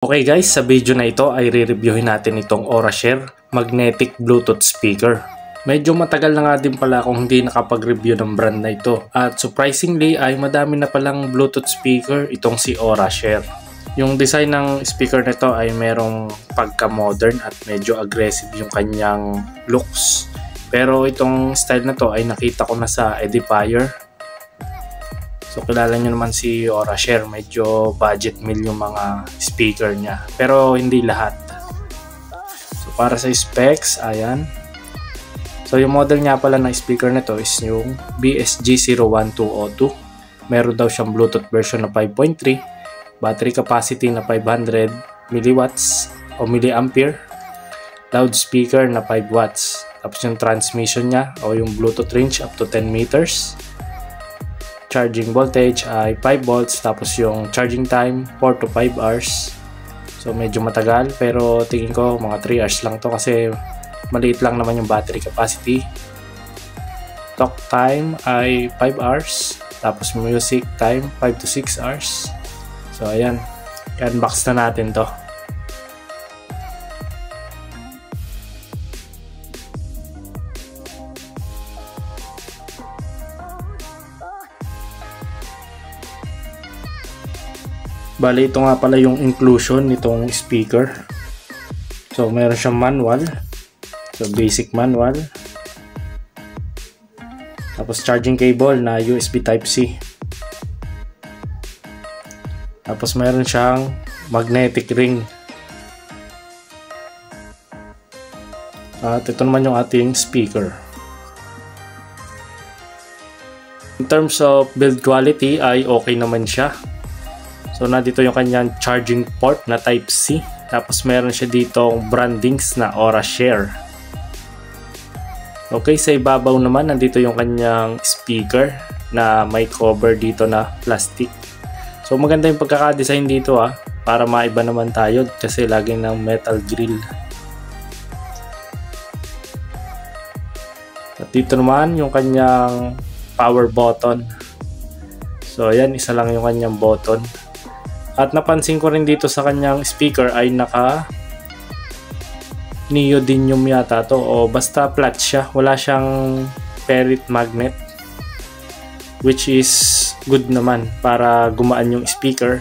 Okay guys, sa video na ito ay re-reviewin natin itong Aurashare Magnetic Bluetooth Speaker. Medyo matagal na nga din pala akong hindi nakapag-review ng brand na ito. At surprisingly ay madami na palang Bluetooth speaker itong si Aurashare. Yung design ng speaker nito ay merong pagka-modern at medyo aggressive yung kanyang looks. Pero itong style na to ay nakita ko na sa Edifier. So kilala nyo naman si Aurashare, medyo budget meal yung mga speaker niya. Pero hindi lahat. So para sa specs, ayan. So yung model nga pala ng speaker nito is yung BSG01202. Meron daw siyang Bluetooth version na 5.3, battery capacity na 500 milliwatts o milliampere, loudspeaker na 5 watts. Tapos yung transmission niya o yung Bluetooth range up to 10 meters. Charging voltage ay 5 volts, tapos yung charging time 4 to 5 hours. So medyo matagal, pero tingin ko mga 3 hours lang to kasi maliit lang naman yung battery capacity. Talk time ay 5 hours, tapos music time 5 to 6 hours. So ayan, unbox na natin to. Bali, ito nga pala yung inclusion nitong speaker. So meron siyang manual, so basic manual, tapos charging cable na USB Type-C, tapos meron siyang magnetic ring, at ito naman yung ating speaker. In terms of build quality ay okay naman siya. So nandito yung kanyang charging port na Type-C. Tapos meron siya ditong brandings na Aurashare. Okay, sa ibabaw naman nandito yung kanyang speaker na may cover dito na plastic. So maganda yung pagkaka-design dito para maiba naman tayo kasi laging ng metal grill. At dito naman yung kanyang power button. So ayan, isa lang yung kanyang button. At napansin ko rin dito sa kanyang speaker ay naka neodymium yata to, o basta flat siya, wala siyang ferrite magnet, which is good naman para gumaan yung speaker.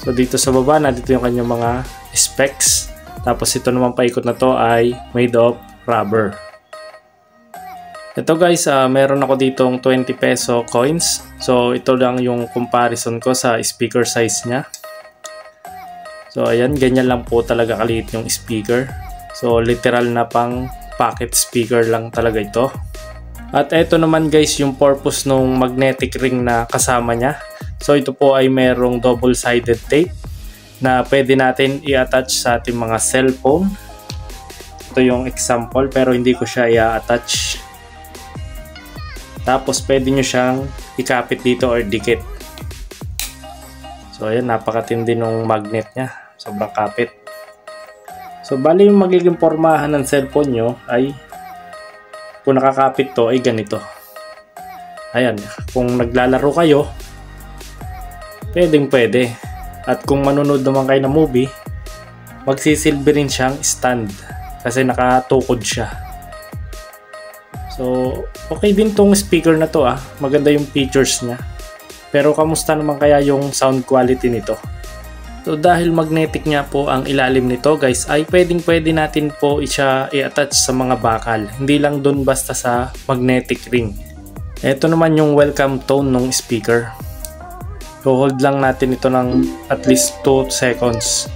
So dito sa baba nandito yung kanyang mga specs, tapos ito naman paikot na to ay made of rubber. Ito guys, meron ako ditong 20 peso coins. So ito lang yung comparison ko sa speaker size niya. So ayan, ganyan lang po talaga kaliit yung speaker. So literal na pang pocket speaker lang talaga ito. At ito naman guys yung purpose ng magnetic ring na kasama niya. So ito po ay merong double-sided tape na pwede natin i-attach sa ating mga cellphone. Ito yung example, pero hindi ko siya i-attach. Tapos pwede nyo siyang ikapit dito or dikit. So ayan, napakatindi ng magnet niya. Sobrang kapit. So bali yung magiging pormahan ng cellphone nyo ay, kung nakakapit to, ay ganito. Ayan, kung naglalaro kayo, pwedeng pwede. At kung manonood naman kayo ng movie, magsisilbi rin siyang stand kasi nakatukod siya. So, okay din tong speaker na to Maganda yung features niya. Pero kamusta naman kaya yung sound quality nito? So, dahil magnetic nga po ang ilalim nito guys, ay pwede natin po siya i-attach sa mga bakal. Hindi lang dun basta sa magnetic ring. Ito naman yung welcome tone ng speaker. So, hold lang natin ito ng at least 2 seconds.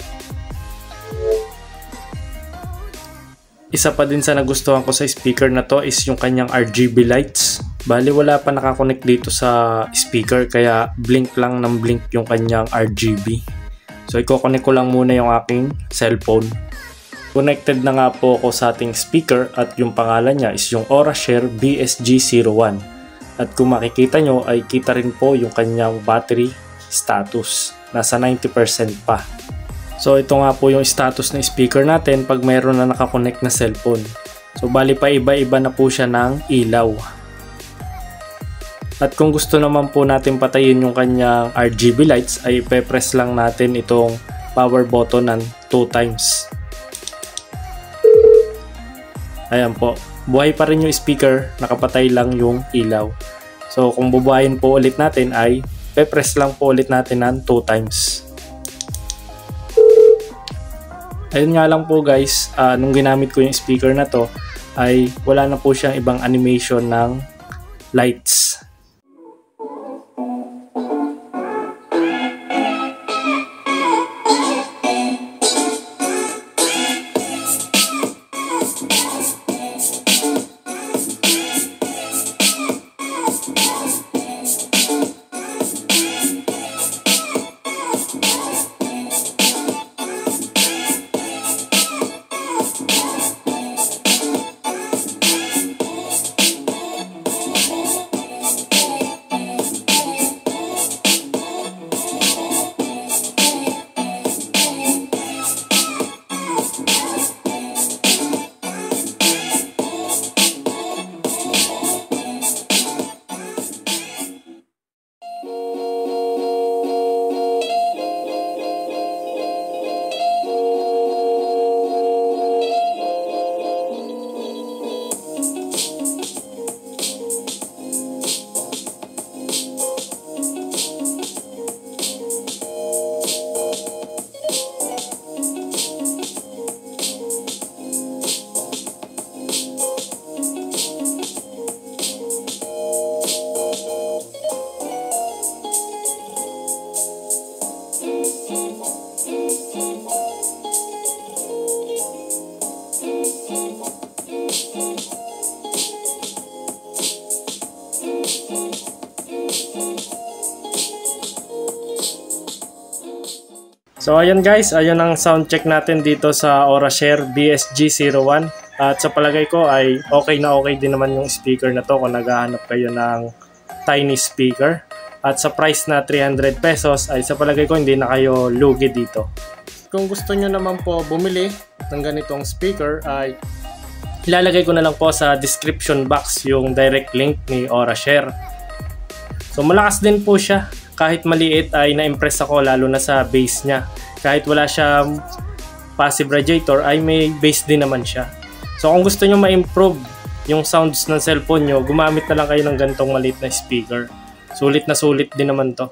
Isa pa din sa nagustuhan ko sa speaker na to is yung kanyang RGB lights. Bali wala pa nakakonect dito sa speaker kaya blink lang ng blink yung kanyang RGB. So i-connect ko lang muna yung aking cellphone. Connected na nga po ako sa ating speaker at yung pangalan niya is yung Aurashare BSG01. At kung makikita nyo ay kita rin po yung kanyang battery status. Nasa 90% pa. So ito nga po yung status ng speaker natin pag mayroon na nakakonect na cellphone. So bali pa iba-iba na po siya ng ilaw. At kung gusto naman po natin patayin yung kanyang RGB lights ay ipe-press lang natin itong power button ng 2 times. Ayan po, buhay pa rin yung speaker, nakapatay lang yung ilaw. So kung bubuhayin po ulit natin ay ipe-press lang po ulit natin ng 2 times. Ayun nga lang po guys, nung ginamit ko yung speaker na to ay wala na po siyang ibang animation ng lights. So ayan guys, ayun ang sound check natin dito sa Aurashare BSG01. At sa palagay ko ay okay na okay din naman yung speaker na to kung naghahanap kayo ng tiny speaker. At sa price na 300 pesos ay sa palagay ko hindi na kayo lugi dito. Kung gusto nyo naman po bumili ng ganitong speaker ay ilalagay ko na lang po sa description box yung direct link ni Aurashare. So malakas din po siya. Kahit maliit ay na-impress ako lalo na sa bass niya. Kahit wala siyang passive radiator ay may bass din naman siya. So kung gusto nyo ma-improve yung sounds ng cellphone nyo, gumamit na lang kayo ng ganitong maliit na speaker. Sulit na sulit din naman to.